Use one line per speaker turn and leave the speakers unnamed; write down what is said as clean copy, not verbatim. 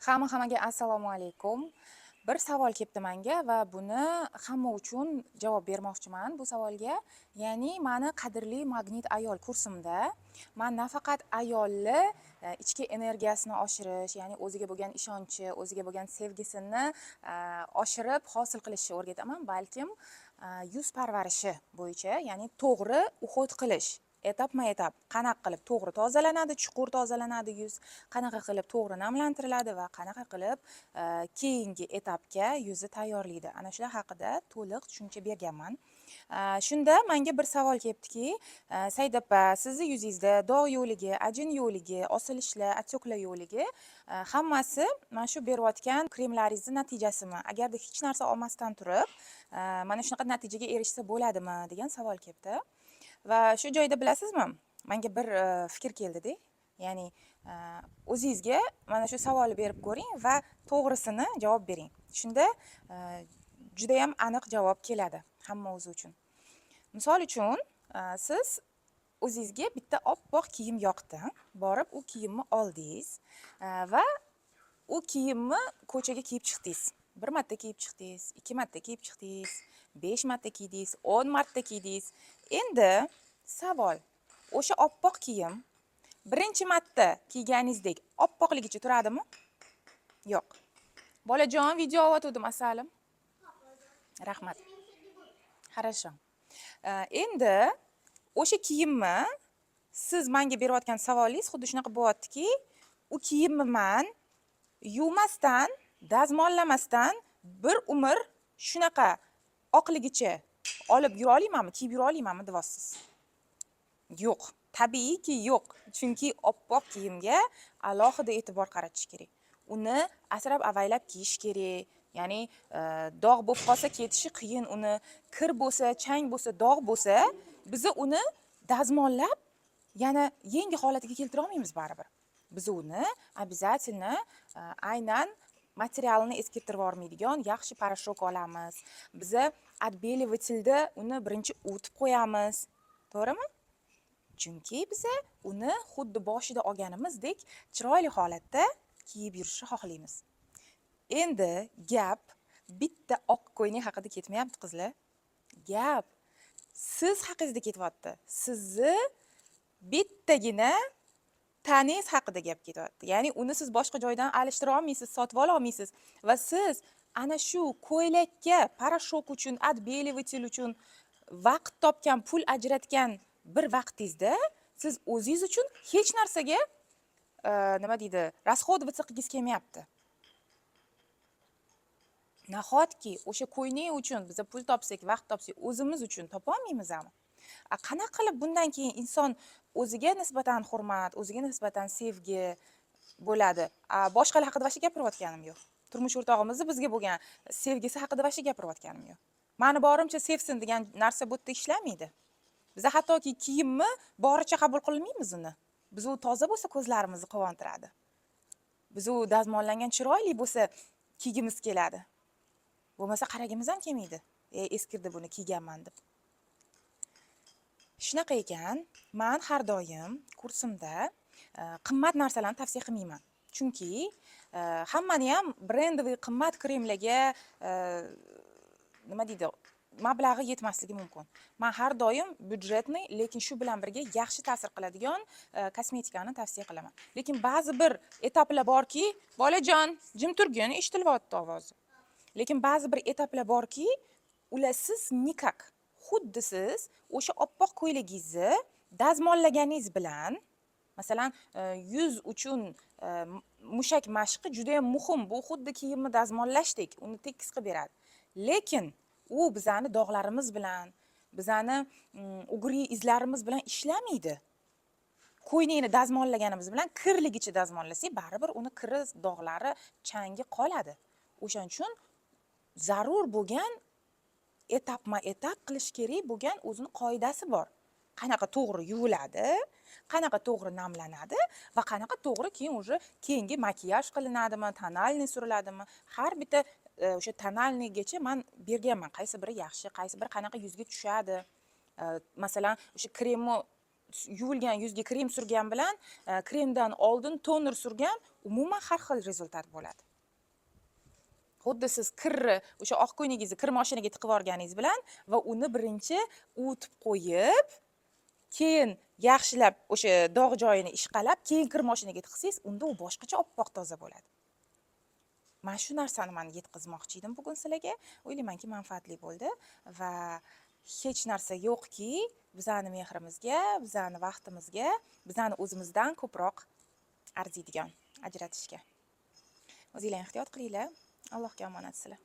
Hammaga assalomu alaykum. Bir savol kelibdi menga va buni hamma uchun javob bermoqchiman bu savolga. Ya'ni mani qadrli magnit ayol kursimda men nafaqat ayolni ichki energiyasini oshirish, ya'ni o'ziga bo'lgan ishonchi, o'ziga bo'lgan sevgisini oshirib hosil qilishni o'rgataman, balkim yuz parvarishi bo'yicha, ya'ni to'g'ri uhud qilish. Etapma-etap qanaqa qilib to'g'ri tozalanadi, chuqur tozalanadi yuz, qanaqa qilib to'g'ri namlantiriladi va qanaqa qilib keyingi etapga yuzni tayyorlaydi. Ana shular haqida to'liq tushuncha berganman. Shunda menga bir savol kelibdiki, Said opa, sizni yuzingizda dog' yo'ligi, ajin yo'ligi, osilishlar, отекlar yo'ligi hammasi mana shu berayotgan kremlaringizni natijasimi? Agarda hech narsa olmasdan turib, mana shunaqa natijaga erishsa bo'ladimi degan savol kelibdi. Va shu joyda bilasizmi, menga bir fikr keldi-da. Ya'ni o'zingizga mana shu savolni berib ko'ring va to'g'risini javob bering. Shunda juda ham aniq javob keladi hamma o'zi uchun. Misol uchun, siz o'zingizga bitta oppoq kiyim yoqdi, borib u kiyimni oldingiz va u kiyimni ko'chaga kiyib chiqdingiz. 1 marta kiyib chiqdingiz, 2 marta kiyib chiqdingiz, 5 marta kiydingiz, 10 marta kiydingiz. Endi savol, o'sha oppoq kiyim birinchi marta kiyganingizdek oppoqligicha turadimi? Yo'q. Bolajon, video olyotgandim, asalim. Rahmat. Хорошо. Endi o'sha kiyimni siz menga berayotgan savolingiz xuddi shunaqa bo'lyaptiki, u kiyimni men yuvmasdan, dazmollamasdan bir umr shunaqa oqligicha olib yura olmaymanmi, kiyib yura olmaymanmi deyapsiz? Yo'q. Tabiiyki yo'q. Chunki oppoq kiyimga alohida e'tibor qaratish kerak. Uni asrab avaylab kiyish kerak. Ya'ni dog' bo'lib qolsa ketishi qiyin, uni kir bo'lsa, chang bo'lsa, dog' bo'lsa, biz uni dazmollab yana yangi holatiga keltira olmaymiz baribir. Biz uni обязательно aynan materialni eskirtirib yubormaydigan yaxshi parashok olamiz. Biz отбеливателda uni birinchi uvitib qo'yamiz. To'g'rimi? Chunki biz uni xuddi boshida olganimizdek chiroyli holatda kiyib yurishni xohlaymiz. Endi gap bitta oq ko'ylak haqida ketmayapti, qizlar. Gap siz haqingizda ketyapti. Sizni bittagina taningiz haqida gap ketyapti. Ya'ni uni siz boshqa joydan alishtira olmaysiz, sotib ola olmaysiz va siz ana shu ko'ylakka parashok uchun, отбеливатель uchun vaqt topgan, pul ajratgan bir vaqtingizda siz o'zingiz uchun hech narsaga nima deydi, расходоваться qilgingiz kelmayapti. Nahotki o'sha ko'ylak uchun biz pul topsak, vaqt topsak, o'zimiz uchun topa olmaymizmi? Qanaqa qilib bundan keyin inson o'ziga nisbatan hurmat, o'ziga nisbatan sevgi bo'ladi? Boshqalar haqida vaqti gapirayotganim yo'q. Turmush o'rtog'imizni bizga bo'lgan sevgisi haqida vaqti gapirayotganim yo'q. Mani borimcha sevsin degan narsa bu yerda ishlamaydi. Biz hattoki kiyimni boricha qabul qilmaymiz uni. Biz u toza bo'lsa ko'zlarimizni quvontiradi. Biz u dazmollangan chiroyli bo'lsa kiygimiz keladi. Bo'lmasa qaragimiz ham kelmaydi. Eskirdi buni kiyganman deb. Shunaqa ekan, men har doim kursimda qimmat narsalarni tavsiya qilmayman. Chunki hammani ham brendoviy qimmat kremlarga nima deydi, mablag'i yetmasligi mumkin. Men har doim byudjetniy, lekin shu bilan birga yaxshi ta'sir qiladigan kosmetikani tavsiya qilaman. Lekin ba'zi bir etaplar borki, bolajon, jim turgin, eshitilyapti ovozi. Lekin ba'zi bir etaplar borki, ularsiz nikak. Xuddi siz o'sha oppoq ko'ylagingizni dazmollaganingiz bilan, masalan, yuz uchun mushak mashqi juda ham muhim. Bu xuddi kiyimni dazmollashdek, uni tekis qilib beradi. Lekin u bizani dog'larimiz bilan, bizani ugri izlarimiz bilan ishlamaydi. Ko'ylakni dazmollaganimiz bilan kirligicha dazmollasak, baribir uni kiri, dog'lari, changi qoladi. O'shaning uchun zarur bo'lgan etapma-etap qilish kerak bo'lgan o'zini qoidasi bor. Qanaqa to'g'ri yuviladi, qanaqa to'g'ri namlanadi va qanaqa to'g'ri keyin уже keyingi makiyaj qilinadimi, tonalniy suriladimi? Har bitta o'sha tonalniygacha men berganman. Qaysi biri yaxshi, qaysi biri qanaqa yuzga tushadi. Masalan, o'sha kremni yuvilgan yuzga krem surgan bilan kremdan oldin toner surgan umuman har xil rezultat bo'ladi. Xuddi siz kirni, o'sha oq ko'yligingizni kir mashinaga tiqib yuborganingiz bilan va uni birinchi o'tib qo'yib, keyin yaxshilab o'sha dog' joyini ishqalab, keyin kir mashinaga tiqsangiz, unda u boshqacha oppoq toza bo'ladi. Mana shu narsani men yetkazmoqchi edim bugun sizlarga. O'ylaymanki, manfaatli bo'ldi va hech narsa yo'qki, bizani mehrimizga, bizani vaqtimizga, bizani o'zimizdan ko'proq arziydigan ajratishga. O'zingizlar ehtiyot qilinglar. Allohga omonat sizlar.